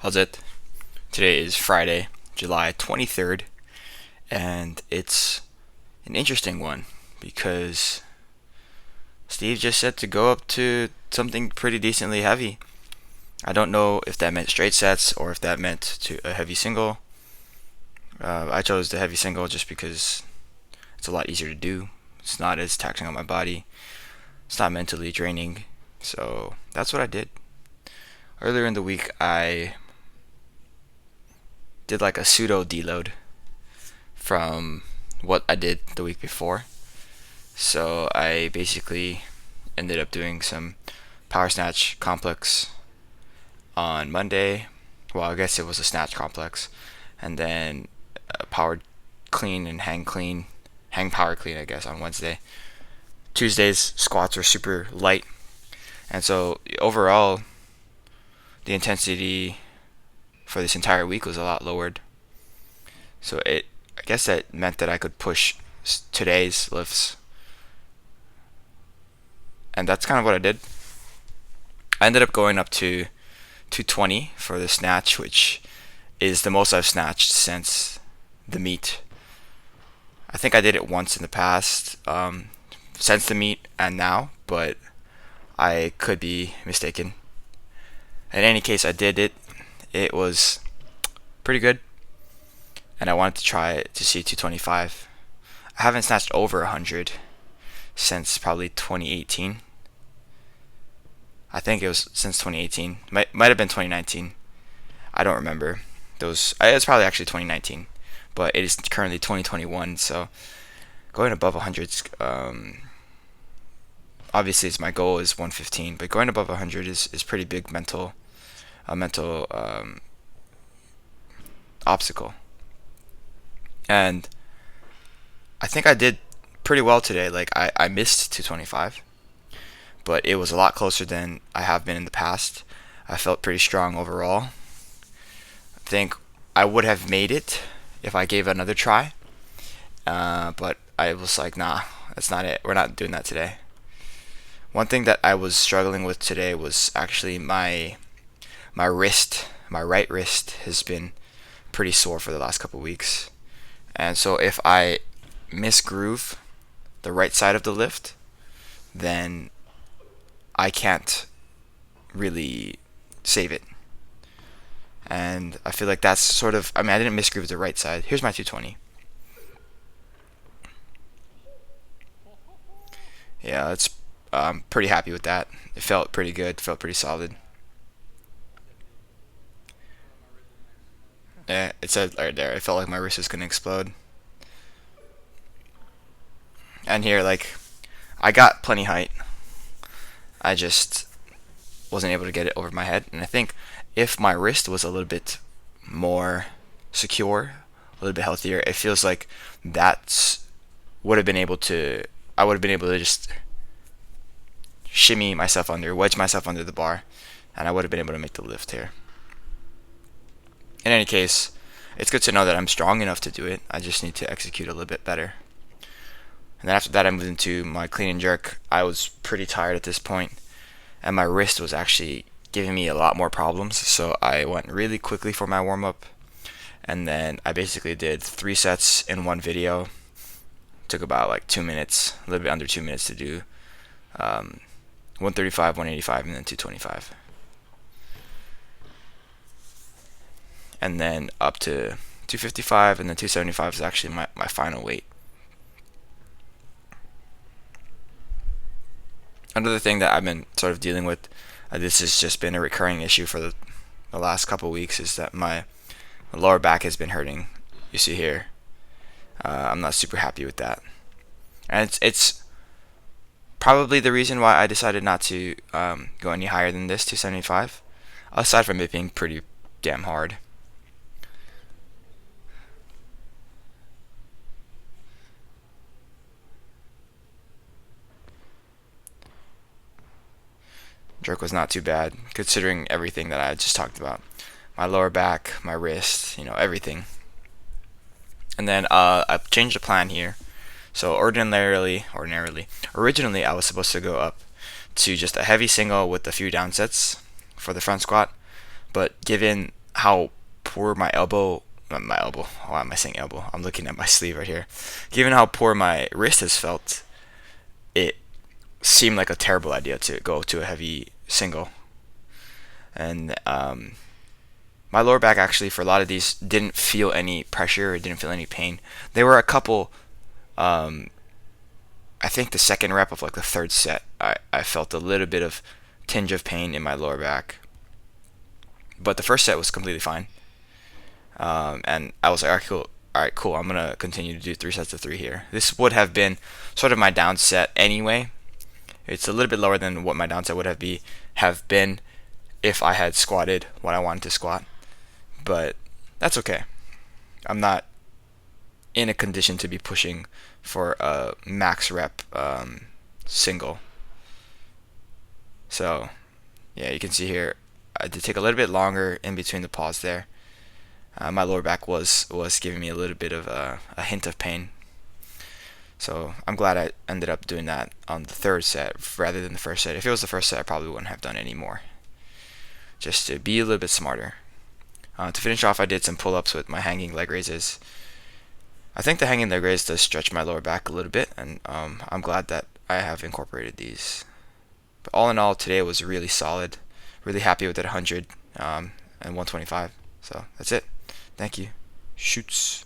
How's it? Today is Friday, July 23rd, and it's an interesting one because Steve just said to go up to something pretty decently heavy. I don't know if that meant straight sets or if that meant to a heavy single. I chose the heavy single just because it's a lot easier to do. It's not as taxing on my body. It's not mentally draining. So that's what I did. Earlier in the week, I did like a pseudo deload from what I did the week before. So I basically ended up doing some power snatch complex on Monday. Well, I guess it was a snatch complex, and then power clean and hang power clean, I guess, on Wednesday. Tuesdays squats were super light, and so overall the intensity for this entire week was a lot lowered. So I guess that meant that I could push today's lifts, and that's kind of what I did. I ended up going up to 220 for the snatch, which is the most I've snatched since the meet. I think I did it once in the past, since the meet and now, but I could be mistaken. In any case, I did it. It was pretty good, and I wanted to try it to see 225. I haven't snatched over 100 since probably 2018. I think it was since 2018. Might have been 2019. I don't remember. It's probably actually 2019, but it is currently 2021. So going above 100, obviously, it's my goal is 115, but going above 100 is pretty big mental obstacle. And I think I did pretty well today. Like I missed 225, but it was a lot closer than I have been in the past. I felt pretty strong overall. I think I would have made it if I gave it another try, but I was like, nah, that's not it. We're not doing that today. One thing that I was struggling with today was actually my wrist. My right wrist has been pretty sore for the last couple weeks, and so if I misgroove the right side of the lift, then I can't really save it. And I feel like that's sort of, I mean, I didn't misgroove the right side. Here's my 220. Yeah, it's I'm pretty happy with that. It felt pretty good, felt pretty solid. Yeah, it said right there, it felt like my wrist was gonna explode. And here, like, I got plenty height. I just wasn't able to get it over my head. And I think if my wrist was a little bit more secure, a little bit healthier, it feels like that's would have been able to. I would have been able to just wedge myself under the bar, and I would have been able to make the lift here. In any case, it's good to know that I'm strong enough to do it. I just need to execute a little bit better. And then after that, I moved into my clean and jerk. I was pretty tired at this point, and my wrist was actually giving me a lot more problems. So I went really quickly for my warm up, and then I basically did 3 sets in one video. Took about like 2 minutes, a little bit under 2 minutes to do 135, 185, and then 225. And then up to 255, and then 275 is actually my final weight. Another thing that I've been sort of dealing with, this has just been a recurring issue for the last couple weeks, is that my lower back has been hurting. You see here. I'm not super happy with that. And it's probably the reason why I decided not to go any higher than this 275, aside from it being pretty damn hard. Jerk was not too bad, considering everything that I just talked about. My lower back, my wrist, everything. And then I've changed the plan here. So originally I was supposed to go up to just a heavy single with a few down sets for the front squat. But given how poor my elbow, not my elbow, why am I saying elbow? I'm looking at my sleeve right here. Given how poor my wrist has felt, it seemed like a terrible idea to go to a heavy single. And my lower back actually for a lot of these didn't feel any pressure, or didn't feel any pain. There were a couple, I think the second rep of like the third set, I felt a little bit of tinge of pain in my lower back. But the first set was completely fine. And I was like, all right, cool. I'm gonna continue to do 3 sets of 3 here. This would have been sort of my down set anyway. It's a little bit lower than what my down set would have been if I had squatted what I wanted to squat. But that's okay. I'm not in a condition to be pushing for a max rep single. So yeah, you can see here I did take a little bit longer in between the pause there. My lower back was giving me a little bit of a hint of pain. So I'm glad I ended up doing that on the third set rather than the first set. If it was the first set, I probably wouldn't have done any more. Just to be a little bit smarter. To finish off, I did some pull-ups with my hanging leg raises. I think the hanging leg raise does stretch my lower back a little bit, and I'm glad that I have incorporated these. But all in all, today was really solid. Really happy with that 100 and 125. So that's it. Thank you. Shoots.